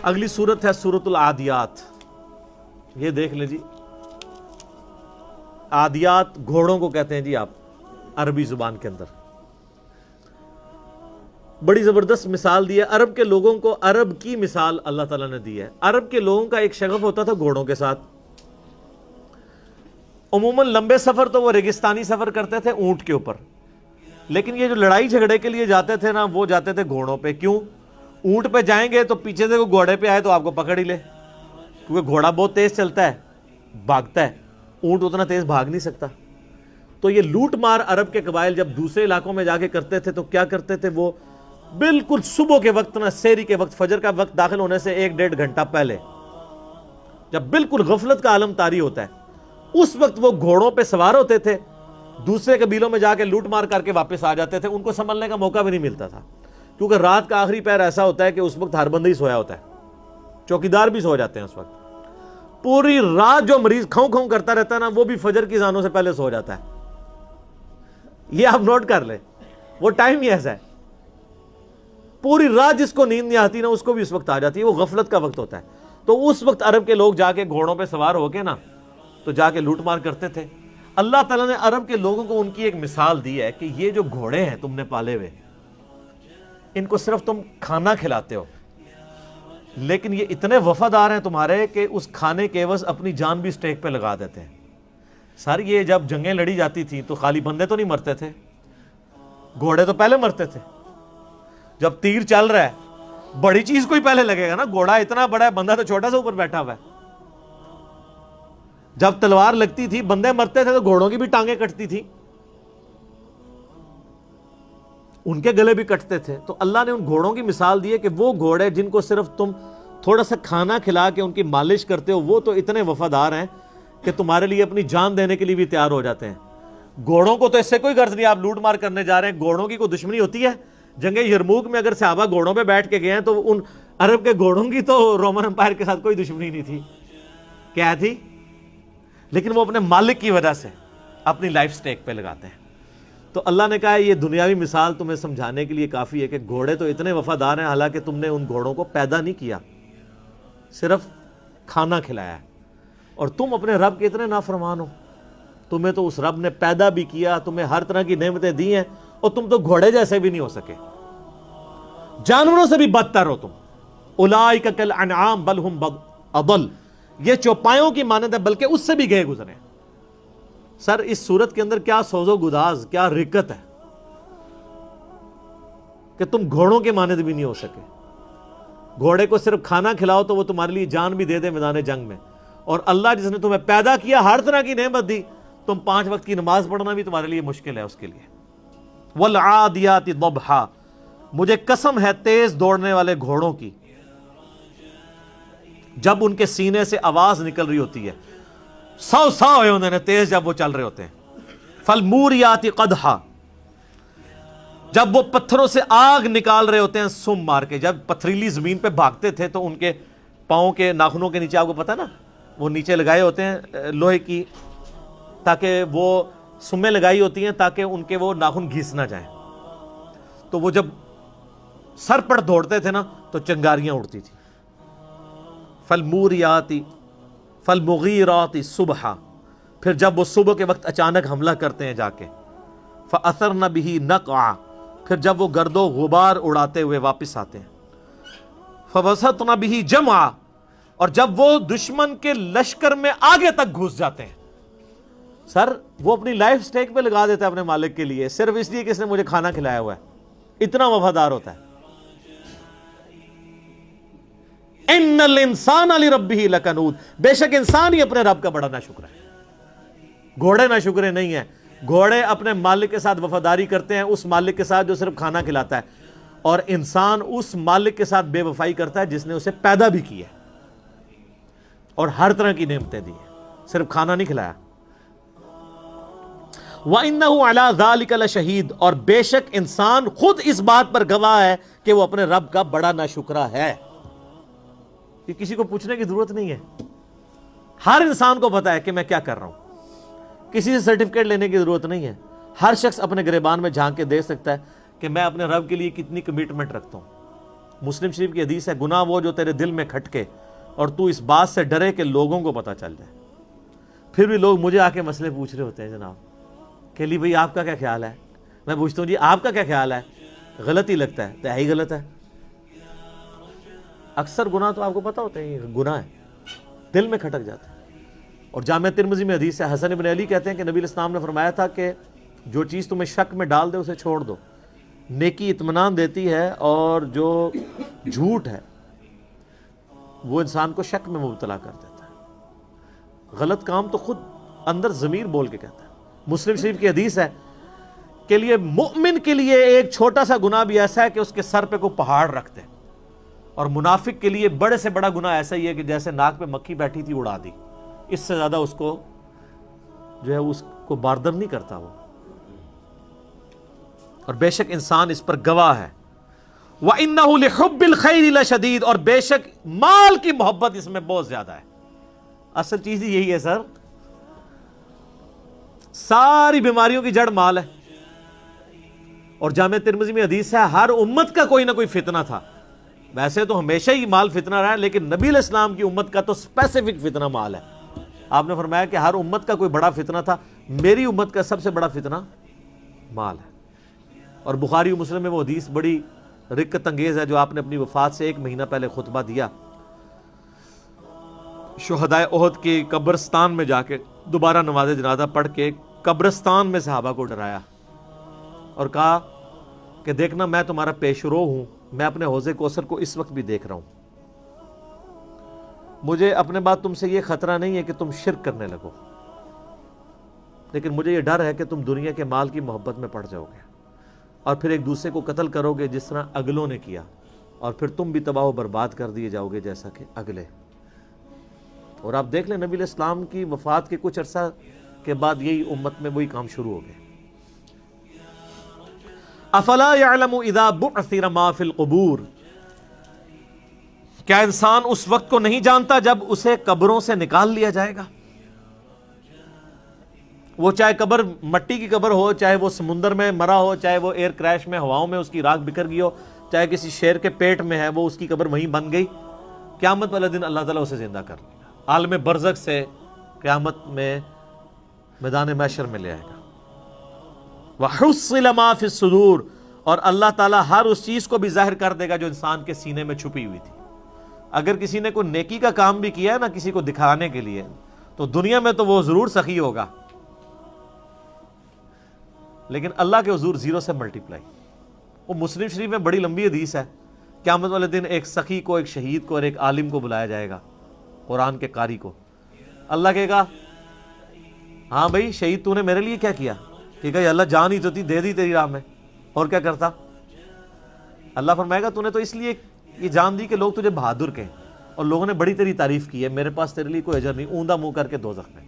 اگلی سورت ہے سورۃ العادیات. یہ دیکھ لیں جی. عادیات گھوڑوں کو کہتے ہیں جی آپ عربی زبان کے اندر. بڑی زبردست مثال دی ہے عرب کے لوگوں کو. عرب کی مثال اللہ تعالیٰ نے دی ہے. عرب کے لوگوں کا ایک شغف ہوتا تھا گھوڑوں کے ساتھ. عموماً لمبے سفر تو وہ ریگستانی سفر کرتے تھے اونٹ کے اوپر, لیکن یہ جو لڑائی جھگڑے کے لیے جاتے تھے نا وہ جاتے تھے گھوڑوں پہ. کیوں؟ اونٹ پہ جائیں گے تو پیچھے سے کوئی گھوڑے پہ آئے تو آپ کو پکڑ ہی لے, کیونکہ گھوڑا بہت تیز چلتا ہے, بھاگتا ہے. اونٹ اتنا تیز بھاگ نہیں سکتا. تو یہ لوٹ مار عرب کے قبائل جب دوسرے علاقوں میں جا کے کرتے تھے تو کیا کرتے تھے, وہ بالکل صبح کے وقت نا, سحری کے وقت, فجر کا وقت داخل ہونے سے 1-1.5 گھنٹہ پہلے, جب بالکل غفلت کا عالم طاری ہوتا ہے, اس وقت وہ گھوڑوں پہ سوار ہوتے تھے, دوسرے قبیلوں میں جا کے لوٹ مار کر کے واپس آ جاتے تھے. ان کو سنبھلنے کا موقع بھی نہیں ملتا تھا, کیونکہ رات کا آخری پہر ایسا ہوتا ہے کہ اس وقت ہر بندہ ہی سویا ہوتا ہے, چوکیدار بھی سو جاتے ہیں اس وقت. پوری رات جو مریض کھوں کھوں کرتا رہتا ہے نا, وہ بھی فجر کی اذانوں سے پہلے سو جاتا ہے. یہ آپ نوٹ کر لیں, وہ ٹائم ہی ایسا ہے. پوری رات جس کو نیند نہیں آتی نا, اس کو بھی اس وقت آ جاتی ہے. وہ غفلت کا وقت ہوتا ہے. تو اس وقت عرب کے لوگ جا کے گھوڑوں پہ سوار ہو کے نا تو جا کے لوٹ مار کرتے تھے. اللہ تعالیٰ نے عرب کے لوگوں کو ان کی ایک مثال دی ہے کہ یہ جو گھوڑے ہیں تم نے پالے ہوئے, ان کو صرف تم کھانا کھلاتے ہو, لیکن یہ اتنے وفادار ہیں تمہارے کہ اس کھانے کے عوض اپنی جان بھی اسٹیک پہ لگا دیتے ہیں. سر یہ جب جنگیں لڑی جاتی تھیں تو خالی بندے تو نہیں مرتے تھے, گھوڑے تو پہلے مرتے تھے. جب تیر چل رہا ہے بڑی چیز کوئی پہلے لگے گا نا, گھوڑا اتنا بڑا ہے, بندہ تو چھوٹا سا اوپر بیٹھا ہوا ہے. جب تلوار لگتی تھی بندے مرتے تھے تو گھوڑوں کی بھی ٹانگیں کٹتی تھی, ان کے گلے بھی کٹتے تھے. تو اللہ نے ان گھوڑوں کی مثال دی ہے کہ وہ گھوڑے جن کو صرف تم تھوڑا سا کھانا کھلا کے ان کی مالش کرتے ہو, وہ تو اتنے وفادار ہیں کہ تمہارے لیے اپنی جان دینے کے لیے بھی تیار ہو جاتے ہیں. گھوڑوں کو تو اس سے کوئی غرض نہیں, آپ لوٹ مار کرنے جا رہے ہیں, گھوڑوں کی کوئی دشمنی ہوتی ہے؟ جنگ یرموک میں اگر صحابہ گھوڑوں پہ بیٹھ کے گئے ہیں تو ان عرب کے گھوڑوں کی تو رومن امپائر کے ساتھ کوئی دشمنی نہیں تھی. کیا تھی؟ لیکن وہ اپنے مالک کی وجہ سے اپنی لائف سٹیک پہ لگاتے ہیں. تو اللہ نے کہا ہے یہ دنیاوی مثال تمہیں سمجھانے کے لیے کافی ہے کہ گھوڑے تو اتنے وفادار ہیں, حالانکہ تم نے ان گھوڑوں کو پیدا نہیں کیا, صرف کھانا کھلایا ہے. اور تم اپنے رب کے اتنے نافرمان ہو. تمہیں تو اس رب نے پیدا بھی کیا, تمہیں ہر طرح کی نعمتیں دی ہیں, اور تم تو گھوڑے جیسے بھی نہیں ہو سکے, جانوروں سے بھی بدتر ہو تم. اولئک کالانعام بل ہم اضل, یہ چوپایوں کی مانند ہے بلکہ اس سے بھی گئے گزرے. سر اس صورت کے اندر کیا سوز و گداز, کیا رکت ہے کہ تم گھوڑوں کے مانند بھی نہیں ہو سکے. گھوڑے کو صرف کھانا کھلاؤ تو وہ تمہارے لیے جان بھی دے دے میدان جنگ میں, اور اللہ جس نے تمہیں پیدا کیا, ہر طرح کی نعمت دی, تم 5 وقت کی نماز پڑھنا بھی تمہارے لیے مشکل ہے اس کے لیے. والعادیات ضبحا, مجھے قسم ہے تیز دوڑنے والے گھوڑوں کی, جب ان کے سینے سے آواز نکل رہی ہوتی ہے, سو ہوئے انہوں نے تیز جب وہ چل رہے ہوتے ہیں. فالموریات قدحا, جب وہ پتھروں سے آگ نکال رہے ہوتے ہیں سم مار کے. جب پتھریلی زمین پہ بھاگتے تھے تو ان کے پاؤں کے ناخنوں کے نیچے, آپ کو پتا نا وہ نیچے لگائے ہوتے ہیں لوہے کی, تاکہ وہ سمیں لگائی ہوتی ہیں تاکہ ان کے وہ ناخن گھس نہ جائیں. تو وہ جب سر پر دوڑتے تھے نا تو چنگاریاں اڑتی تھی. فالموریات فالمغیرات صبحا, پھر جب وہ صبح کے وقت اچانک حملہ کرتے ہیں جا کے. فاثرن به نقعا, پھر جب وہ گرد و غبار اڑاتے ہوئے واپس آتے ہیں. فوسطن به جمعا, اور جب وہ دشمن کے لشکر میں آگے تک گھس جاتے ہیں. سر وہ اپنی لائف سٹیک پہ لگا دیتا ہے اپنے مالک کے لیے, صرف اس لیے کہ اس نے مجھے کھانا کھلایا ہوا ہے. اتنا وفادار ہوتا ہے. ان الانسان لربہ لکنود, بے شک انسان ہی اپنے رب کا بڑا ناشکر ہے. گھوڑے ناشکرے نہیں ہیں. گھوڑے اپنے مالک کے ساتھ وفاداری کرتے ہیں, اس مالک کے ساتھ جو صرف کھانا کھلاتا ہے, اور انسان اس مالک کے ساتھ بے وفائی کرتا ہے جس نے اسے پیدا بھی کیا اور ہر طرح کی نعمتیں دی ہیں, صرف کھانا نہیں کھلایا. وَإِنَّهُ عَلَى ذَلِكَ لَشَهِيدٌ, اور بے شک انسان خود اس بات پر گواہ ہے کہ وہ اپنے رب کا بڑا ناشکرا ہے. یہ کسی کو پوچھنے کی ضرورت نہیں ہے, ہر انسان کو پتا ہے کہ میں کیا کر رہا ہوں. کسی سے سرٹیفکیٹ لینے کی ضرورت نہیں ہے. ہر شخص اپنے گریبان میں جھانک کے دیکھ سکتا ہے کہ میں اپنے رب کے لیے کتنی کمٹمنٹ رکھتا ہوں. مسلم شریف کی حدیث ہے گناہ وہ جو تیرے دل میں کھٹکے اور تو اس بات سے ڈرے کہ لوگوں کو پتہ چل جائے. پھر بھی لوگ مجھے آ کے مسئلے پوچھ رہے ہوتے ہیں جناب کہ علی بھائی آپ کا کیا خیال ہے. میں پوچھتا ہوں جی آپ کا کیا خیال ہے؟ غلط ہی لگتا ہے تو ہی غلط ہے. اکثر گناہ تو آپ کو پتہ ہوتے ہیں گناہ ہے, دل میں کھٹک جاتا ہے. اور جامع ترمذی میں حدیث ہے, حسن بن علی کہتے ہیں کہ نبی علیہ السلام نے فرمایا تھا کہ جو چیز تمہیں شک میں ڈال دے اسے چھوڑ دو. نیکی اطمینان دیتی ہے اور جو جھوٹ ہے وہ انسان کو شک میں مبتلا کر دیتا ہے. غلط کام تو خود اندر ضمیر بول کے کہتا ہے. مسلم شریف کی حدیث ہے کے لیے مؤمن کے لیے ایک چھوٹا سا گناہ بھی ایسا ہے کہ اس کے سر پہ کوئی پہاڑ رکھ دے, اور منافق کے لیے بڑے سے بڑا گناہ ایسا ہی ہے کہ جیسے ناک پہ مکھی بیٹھی تھی اڑا دی. اس سے زیادہ اس کو جو ہے اس کو باردر نہیں کرتا وہ. اور بے شک انسان اس پر گواہ ہے. وَإِنَّهُ لِحُبِّ الْخَيْرِ لَشَدِيدٌ, اور بے شک مال کی محبت اس میں بہت زیادہ ہے. اصل چیز یہی ہے سر, ساری بیماریوں کی جڑ مال ہے. اور جامع ترمذی میں حدیث ہے ہر امت کا کوئی نہ کوئی فتنہ تھا. ویسے تو ہمیشہ ہی مال فتنہ رہا ہے, لیکن نبی علیہ السلام کی امت کا تو اسپیسیفک فتنہ مال ہے. آپ نے فرمایا کہ ہر امت کا کوئی بڑا فتنہ تھا, میری امت کا سب سے بڑا فتنہ مال ہے. اور بخاری و مسلم میں وہ حدیث بڑی رقت انگیز ہے جو آپ نے اپنی وفات سے 1 مہینہ پہلے خطبہ دیا. شہدائے احد کی قبرستان میں جا کے دوبارہ نماز جنازہ پڑھ کے قبرستان میں صحابہ کو ڈرایا اور کہا کہ دیکھنا میں تمہارا پیش رو ہوں, میں اپنے حوض کوثر کو اس وقت بھی دیکھ رہا ہوں. مجھے اپنے بعد تم سے یہ خطرہ نہیں ہے کہ تم شرک کرنے لگو, لیکن مجھے یہ ڈر ہے کہ تم دنیا کے مال کی محبت میں پڑ جاؤ گے اور پھر ایک دوسرے کو قتل کرو گے جس طرح اگلوں نے کیا, اور پھر تم بھی تباہ و برباد کر دیے جاؤ گے جیسا کہ اگلے. اور آپ دیکھ لیں نبی علیہ السلام کی وفات کے کچھ عرصہ کے بعد یہی امت میں وہی کام شروع ہو گئے. افلا يعلم اذا بعثر ما في القبور, کیا انسان اس وقت کو نہیں جانتا جب اسے قبروں سے نکال لیا جائے گا. وہ چاہے قبر مٹی کی قبر ہو, چاہے وہ سمندر میں مرا ہو, چاہے وہ ایئر کریش میں ہواؤں میں اس کی راکھ بکھر گئی ہو, چاہے کسی شیر کے پیٹ میں ہے وہ اس کی قبر وہیں بن گئی, قیامت والے دن اللہ تعالیٰ اسے زندہ کر لے گا. عالم برزخ سے قیامت میں میدان محشر میں لے آئے گا. وَحُصِّلَ مَا فِي الصُّدُورِ, اور اللہ تعالیٰ ہر اس چیز کو بھی ظاہر کر دے گا جو انسان کے سینے میں چھپی ہوئی تھی. اگر کسی نے کوئی نیکی کا کام بھی کیا ہے نا کسی کو دکھانے کے لیے, تو دنیا میں تو وہ ضرور سخی ہوگا, لیکن اللہ کے حضور 0 سے ملٹیپلائی. وہ مسلم شریف میں بڑی لمبی حدیث ہے, قیامت والے دن ایک سخی کو, ایک شہید کو اور ایک عالم کو بلایا جائے گا, قرآن کے قاری کو. اللہ کہے گا ہاں بھائی شہید تو نے میرے لیے کیا کیا؟ ٹھیک ہے اللہ جان ہی تو تھی دے دی تیری راہ میں, اور کیا کرتا؟ اللہ فرمائے گا تو نے تو اس لیے یہ جان دی کہ لوگ تجھے بہادر کہیں, اور لوگوں نے بڑی تیری تعریف کی ہے, میرے پاس تیرے لیے کوئی اجر نہیں, اوندا منہ کر کے دوزخ میں.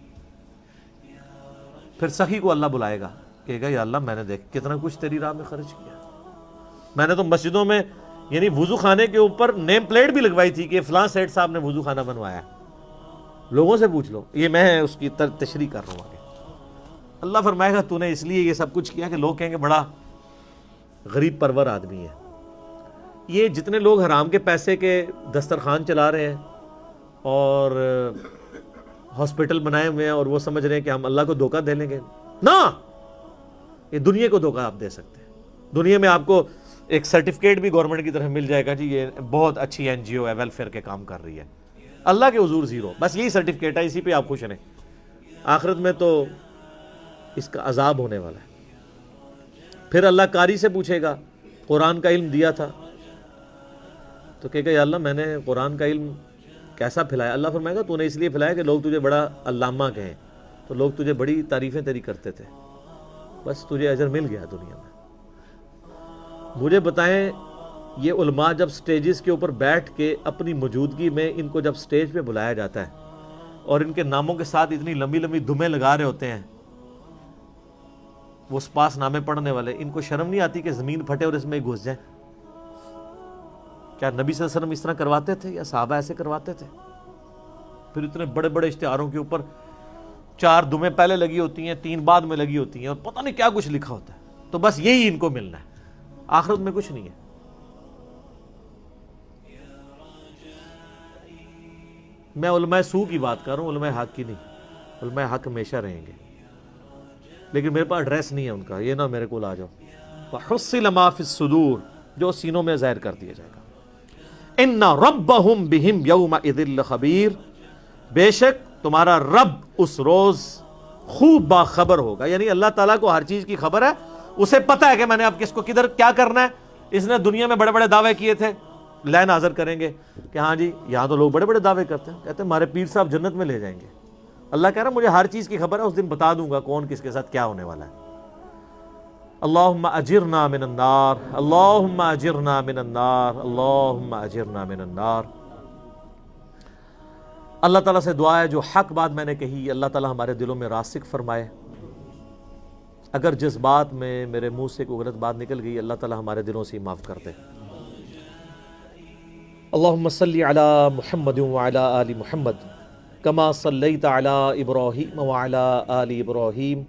پھر سخی کو اللہ بلائے گا, کہے گا یا اللہ میں نے دیکھ کتنا کچھ تیری راہ میں خرچ کیا, میں نے تو مسجدوں میں یعنی وضو خانے کے اوپر نیم پلیٹ بھی لگوائی تھی کہ فلاں سیٹ صاحب نے وضو خانہ بنوایا, لوگوں سے پوچھ لو, یہ میں اس کی تشریح کر رہا ہوں آگے. اللہ فرمائے گا تو نے اس لیے یہ سب کچھ کیا کہ لوگ کہیں گے بڑا غریب پرور آدمی ہے. یہ جتنے لوگ حرام کے پیسے کے دسترخوان چلا رہے ہیں اور ہاسپٹل بنائے ہوئے ہیں اور وہ سمجھ رہے ہیں کہ ہم اللہ کو دھوکہ دے لیں گے, نہ, یہ دنیا کو دھوکہ آپ دے سکتے ہیں. دنیا میں آپ کو ایک سرٹیفکیٹ بھی گورنمنٹ کی طرف مل جائے گا, جی یہ بہت اچھی NGO ہے, ویلفیئر کے کام کر رہی ہے. اللہ کے حضور 0, بس یہی سرٹیفکیٹ ہے, اسی پہ آپ خوش رہیں. آخرت میں تو اس کا عذاب ہونے والا ہے. پھر اللہ قاری سے پوچھے گا قرآن کا علم دیا تھا, تو کہے گا یا اللہ میں نے قرآن کا علم کیسا پھیلایا؟ اللہ فرمائے گا تو نے اس لیے پھیلایا کہ لوگ تجھے بڑا علامہ کہیں, تو لوگ تجھے بڑی تعریفیں تیری کرتے تھے, بس تجھے اجر مل گیا دنیا میں. مجھے بتائیں یہ علماء جب سٹیجز کے اوپر بیٹھ کے اپنی موجودگی میں ان کو جب سٹیج پہ بلایا جاتا ہے اور ان کے ناموں کے ساتھ اتنی لمبی لمبی دمیں لگا رہے ہوتے ہیں وہ سپاس نامے پڑھنے والے, ان کو شرم نہیں آتی کہ زمین پھٹے اور اس میں گھس جائیں؟ کیا نبی صلی اللہ علیہ وسلم اس طرح کرواتے تھے یا صحابہ ایسے کرواتے تھے؟ پھر اتنے بڑے بڑے اشتہاروں کے اوپر 4 دمیں پہلے لگی ہوتی ہیں, 3 بعد میں لگی ہوتی ہیں, اور پتہ نہیں کیا کچھ لکھا ہوتا ہے. تو بس یہی ان کو ملنا ہے, آخرت میں کچھ نہیں ہے. میں علماء سو کی بات کر رہا ہوں، علماء حق کی نہیں۔ علماء حق ہمیشہ رہیں گے، لیکن میرے پاس ایڈریس نہیں ہے ان کا، یہ نہ میرے کو آ جاؤ۔ وَحُصِّلَ مَا فِي الصُّدُورِ، جو سینوں میں ظاہر کر دیا جائے گا۔ إِنَّ رَبَّهُمْ بِهِمْ يَوْمَئِذٍ لَخَبِيرٌ، بے شک تمہارا رب اس روز خوب باخبر ہوگا، یعنی اللہ تعالیٰ کو ہر چیز کی خبر ہے، اسے پتہ ہے کہ میں نے اب کس کو کدھر کیا کرنا ہے۔ اس نے دنیا میں بڑے بڑے دعوے کیے تھے، لین حاضر کریں گے کہ ہاں جی یہاں تو لوگ بڑے بڑے دعوے کرتے ہیں، کہتے ہیں ہمارے پیر صاحب جنت میں لے جائیں گے۔ اللہ کہہ رہا ہے مجھے ہر چیز کی خبر ہے، اس دن بتا دوں گا کون کس کے ساتھ کیا ہونے والا ہے۔ اللہم اجرنا من النار، اللہم اجرنا من النار، اللہم اجرنا من النار۔ اللہ تعالیٰ سے دعا ہے جو حق بات میں نے کہی اللہ تعالیٰ ہمارے دلوں میں راسخ فرمائے، اگر جس بات میں میرے منہ سے کوئی غلط بات نکل گئی اللہ تعالیٰ ہمارے دلوں سے معاف کر دے۔ اللہم صلی علی محمد وعلی آل محمد کما صلیت علی ابراہیم وعلی آل ابراہیم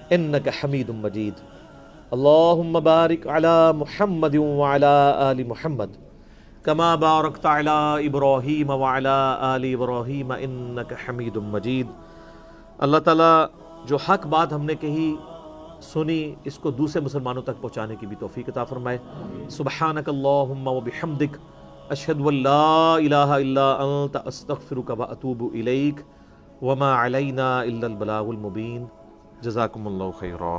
انک حمید مجید۔ اللہم بارک علی محمد وعلی آل محمد کما بارکت علی ابراہیم وعلی آل ابراہیم انک حمید مجید۔ اللہ تعالیٰ جو حق بات ہم نے کہی سنی اس کو دوسرے مسلمانوں تک پہنچانے کی بھی توفیق عطا فرمائے۔ سبحانک اللہم وبحمدک اشہد ان لا الہ الا انت استغفرک واتوب الیک وما علینا الا البلاغ المبین۔ جزاکم اللہ خیرا۔